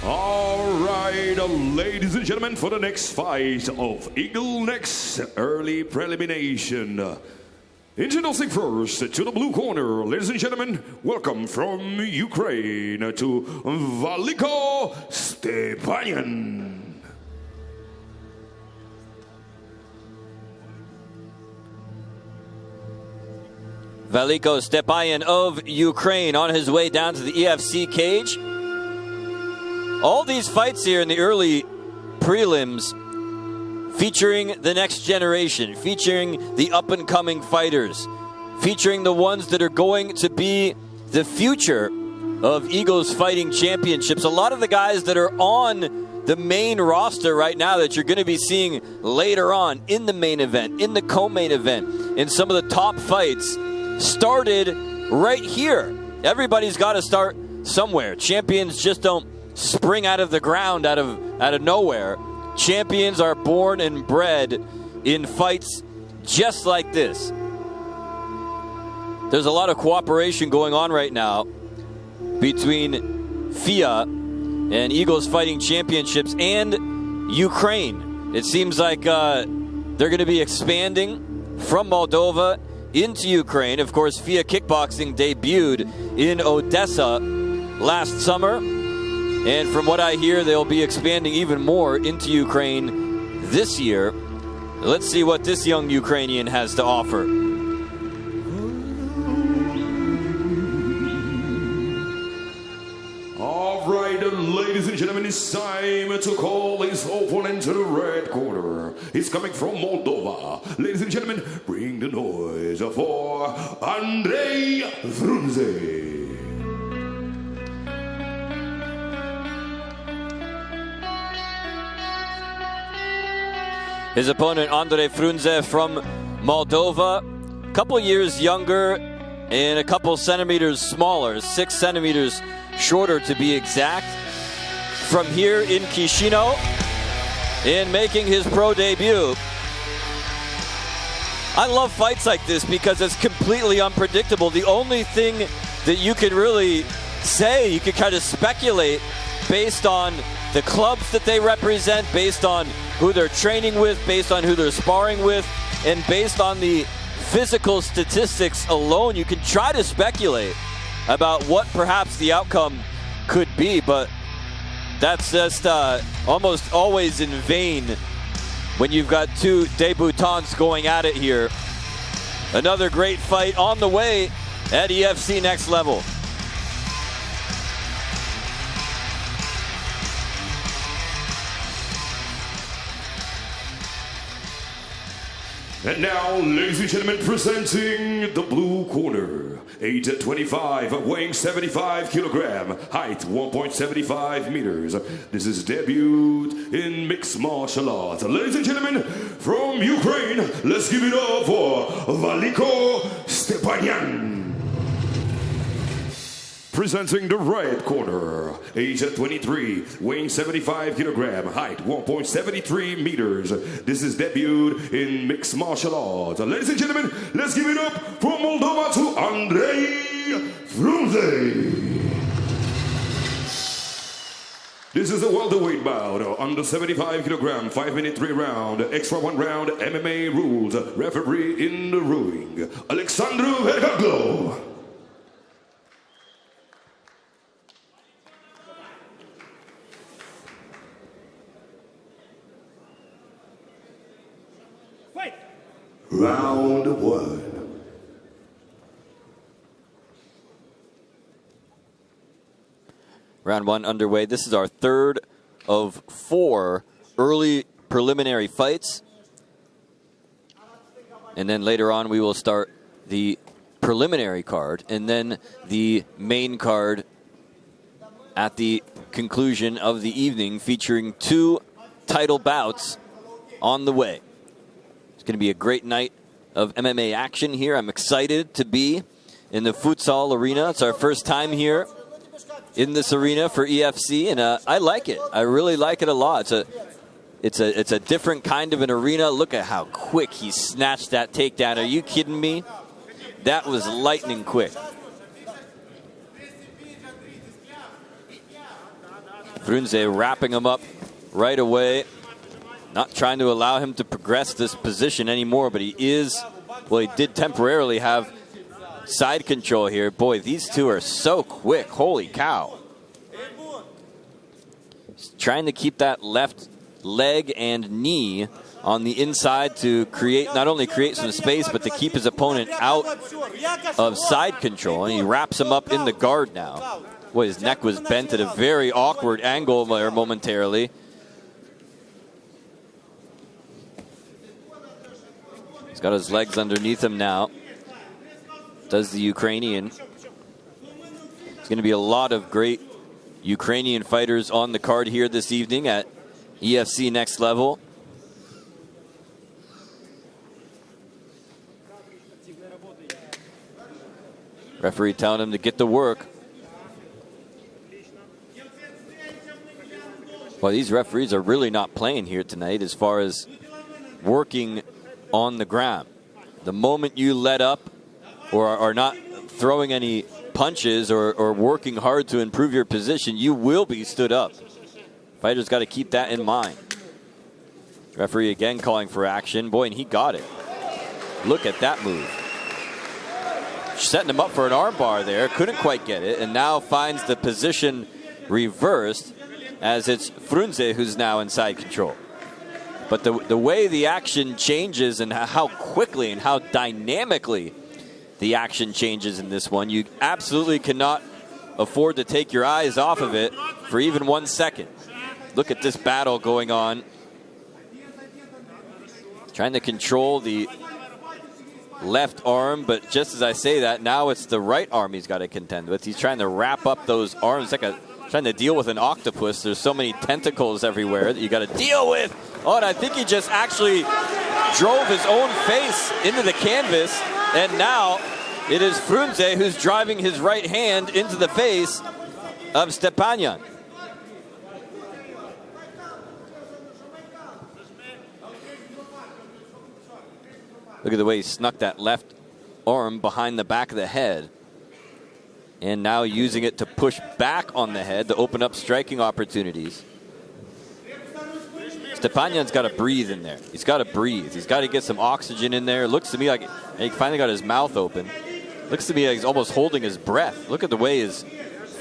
All right, ladies and gentlemen, for the next fight of Eagle Next early prelimination. Introducing first to the blue corner, ladies and gentlemen, welcome from Ukraine to Valiko Stepanyan. Valiko Stepanyan of Ukraine on his way down to the EFC cage. All these fights here in the early prelims featuring the next generation, featuring the up-and-coming fighters, featuring the ones that are going to be the future of Eagles Fighting Championships. A lot of the guys that are on the main roster right now that you're going to be seeing later on in the main event, in the co-main event, in some of the top fights, started right here. Everybody's got to start somewhere. Champions just don't spring out of the ground out of nowhere. Champions are born and bred in fights just like this. There's a lot of cooperation going on right now between FIA and Eagles Fighting Championships and Ukraine. It seems like they're going to be expanding from Moldova into Ukraine. Of course, FIA Kickboxing debuted in Odessa last summer. And from what I hear, they'll be expanding even more into Ukraine this year. Let's see what this young Ukrainian has to offer. All right, ladies and gentlemen, it's time to call his opponent to the red corner. He's coming from Moldova. Ladies and gentlemen, bring the noise for Andrei Frunze. His opponent, Andrei Frunze from Moldova, a couple years younger and a couple centimeters smaller, 6 centimeters shorter to be exact. From here in Chisinau, and making his pro debut. I love fights like this because it's completely unpredictable. The only thing that you can really say, you can kind of speculate based on the clubs that they represent, based on who they're training with, based on who they're sparring with, and based on the physical statistics alone, you can try to speculate about what perhaps the outcome could be, but that's just almost always in vain when you've got two debutants going at it here. Another great fight on the way at EFC Next Level. And now, ladies and gentlemen, presenting the blue corner. Age at 25, weighing 75 kilogram, height 1.75 meters. This is debut in mixed martial arts. Ladies and gentlemen, from Ukraine, let's give it up for Valiko Stepanyan. Presenting the right corner, age at 23, weighing 75 kilogram, height 1.73 meters. This is debuted in mixed martial arts. Ladies and gentlemen, let's give it up from Moldova to Andrei Frunze. This is a welterweight bout, under 75 kilogram, 5-minute 3 round, extra 1 round, MMA rules. Referee in the ring, Alexandru Vergaglo. Round 1. Round 1 underway. This is our third of 4 early preliminary fights. And then later on we will start the preliminary card and then the main card at the conclusion of the evening, featuring 2 title bouts on the way. It's going to be a great night of MMA action here. I'm excited to be in the futsal arena. It's our first time here in this arena for EFC, and I like it. I really like it a lot. It's a different kind of an arena. Look at how quick he snatched that takedown. Are you kidding me? That was lightning quick. Frunze wrapping him up right away. Not trying to allow him to progress this position anymore, but he is, well, he did temporarily have side control here. Boy, these two are so quick. Holy cow. He's trying to keep that left leg and knee on the inside to create, not only create some space, but to keep his opponent out of side control. And he wraps him up in the guard now. Boy, his neck was bent at a very awkward angle there momentarily. He's got his legs underneath him now. Does the Ukrainian. There's going to be a lot of great Ukrainian fighters on the card here this evening at EFC Next Level. Referee telling him to get to work. Well, these referees are really not playing here tonight as far as working on the ground. The moment you let up or are not throwing any punches or working hard to improve your position, you will be stood up. Fighters got to keep that in mind. Referee again calling for action. Boy, and he got it. Look at that move. Setting him up for an armbar there. Couldn't quite get it, and now finds the position reversed as it's Frunze who's now in side control. But the way the action changes and how quickly and how dynamically the action changes in this one, you absolutely cannot afford to take your eyes off of it for even 1 second. Look at this battle going on. Trying to control the left arm, but just as I say that, now it's the right arm he's got to contend with. He's trying to wrap up those arms like trying to deal with an octopus. There's so many tentacles everywhere that you got to deal with. Oh, and I think he just actually drove his own face into the canvas, and now it is Frunze who's driving his right hand into the face of Stepanyan. Look at the way he snuck that left arm behind the back of the head. And now using it to push back on the head to open up striking opportunities. Stepanyan's got to breathe in there. He's got to breathe. He's got to get some oxygen in there. Looks to me like he finally got his mouth open. Looks to me like he's almost holding his breath. Look at the way his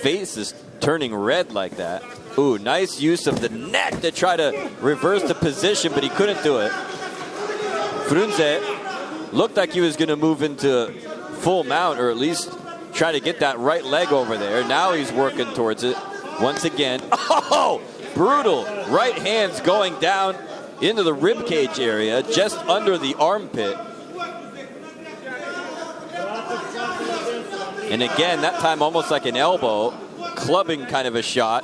face is turning red like that. Ooh, nice use of the neck to try to reverse the position, but he couldn't do it. Frunze looked like he was going to move into full mount, or at least try to get that right leg over there. Now he's working towards it once again. Oh, brutal. Right hand's going down into the rib cage area, just under the armpit. And again, that time almost like an elbow, clubbing kind of a shot.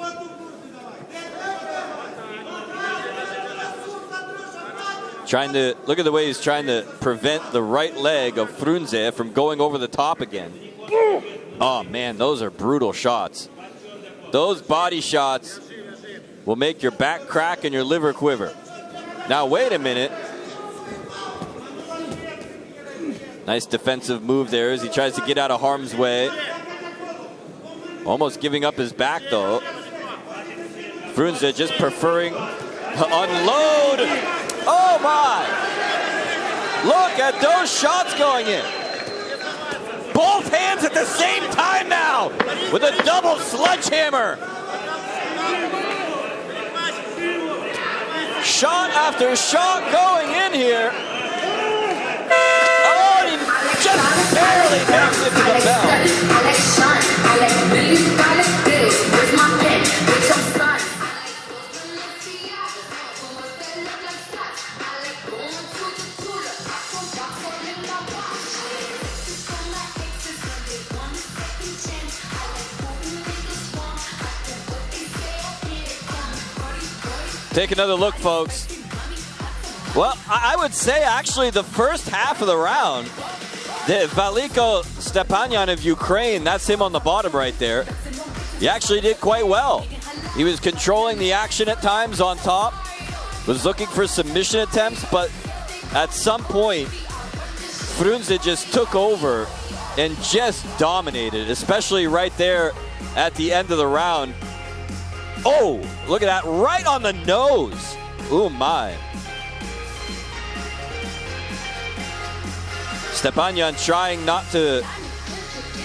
Trying to, look at the way he's trying to prevent the right leg of Frunze from going over the top again. Oh man, those are brutal shots. Those body shots will make your back crack and your liver quiver. Now wait a minute. Nice defensive move there as he tries to get out of harm's way. Almost giving up his back though. Frunze just preferring to unload. Oh my! Look at those shots going in. Both hands at the same time now with a double sledgehammer. Shot after shot going in here. Oh, and he just barely makes it to the bell. Take another look, folks. Well, I would say actually the first half of the round, the Veliko Stepanyan of Ukraine, that's him on the bottom right there, he actually did quite well. He was controlling the action at times on top, was looking for submission attempts, but at some point, Frunze just took over and just dominated, especially right there at the end of the round. Oh, look at that, right on the nose. Oh my. Stepanian trying not to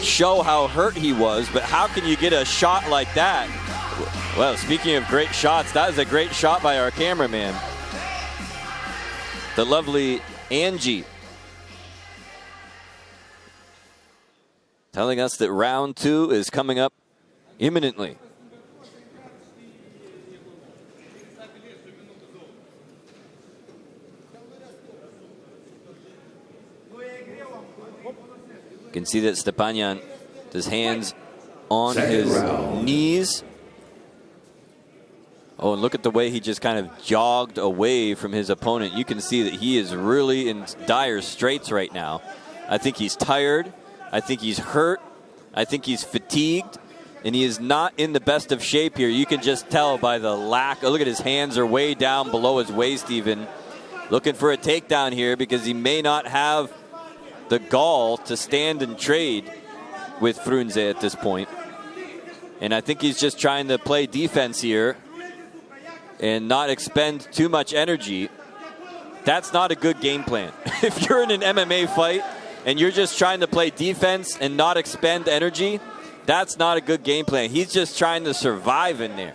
show how hurt he was, but how can you get a shot like that? Well, speaking of great shots, that is a great shot by our cameraman. The lovely Angie. Telling us that round 2 is coming up imminently. You can see that Stepanian, his hands on his knees. Oh, and look at the way he just kind of jogged away from his opponent. You can see that he is really in dire straits right now. I think he's tired. I think he's hurt. I think he's fatigued. And he is not in the best of shape here. You can just tell by the lack. Oh, look at his hands are way down below his waist even. Looking for a takedown here because he may not have the gall to stand and trade with Frunze at this point. And I think he's just trying to play defense here and not expend too much energy. That's not a good game plan. If you're in an MMA fight and you're just trying to play defense and not expend energy, that's not a good game plan. He's just trying to survive in there.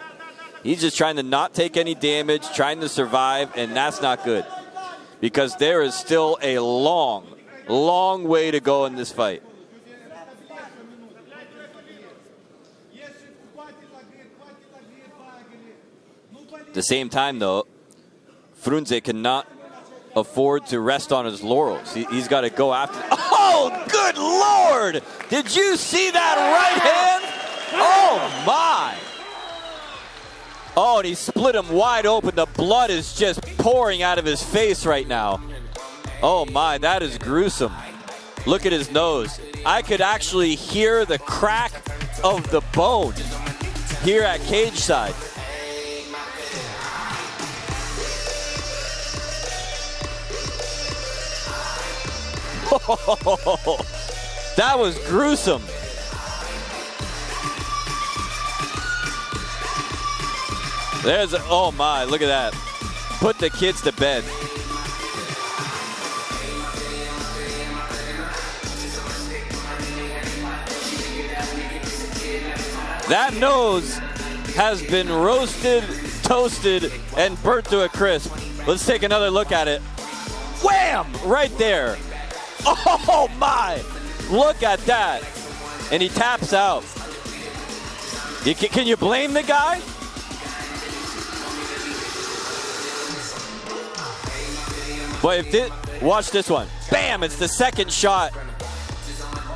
He's just trying to not take any damage, trying to survive, and that's not good. Because there is still a long way to go in this fight. At the same time, though, Frunze cannot afford to rest on his laurels. He's got to go after. Oh, good Lord! Did you see that right hand? Oh, my. Oh, and he split him wide open. The blood is just pouring out of his face right now. Oh, my, that is gruesome. Look at his nose. I could actually hear the crack of the bone here at cage side. That was gruesome. Oh my, look at that. Put the kids to bed. That nose has been roasted, toasted, and burnt to a crisp. Let's take another look at it. Wham! Right there. Oh my! Look at that. And he taps out. Can you blame the guy? But watch this one. Bam! It's the second shot.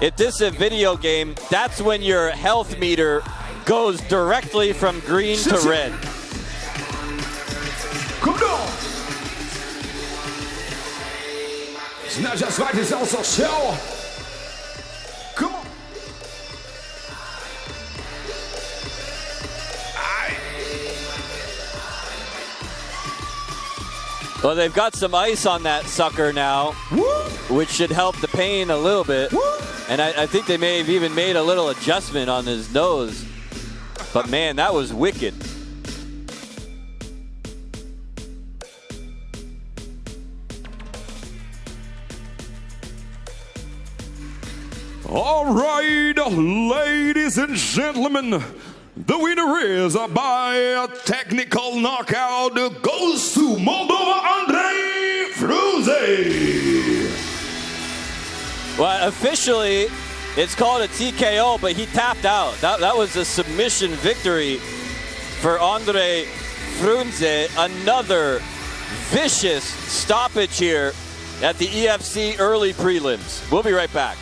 If this is a video game, that's when your health meter goes directly from green to red. Come on! Now just like this also show. Come on. Well, they've got some ice on that sucker now, which should help the pain a little bit. And I think they may have even made a little adjustment on his nose. But man, that was wicked. All right, ladies and gentlemen, the winner is by a technical knockout goes to Moldova Andrei Frunze. Well, officially, it's called a TKO, but he tapped out. That was a submission victory for Andrei Frunze. Another vicious stoppage here at the EFC early prelims. We'll be right back.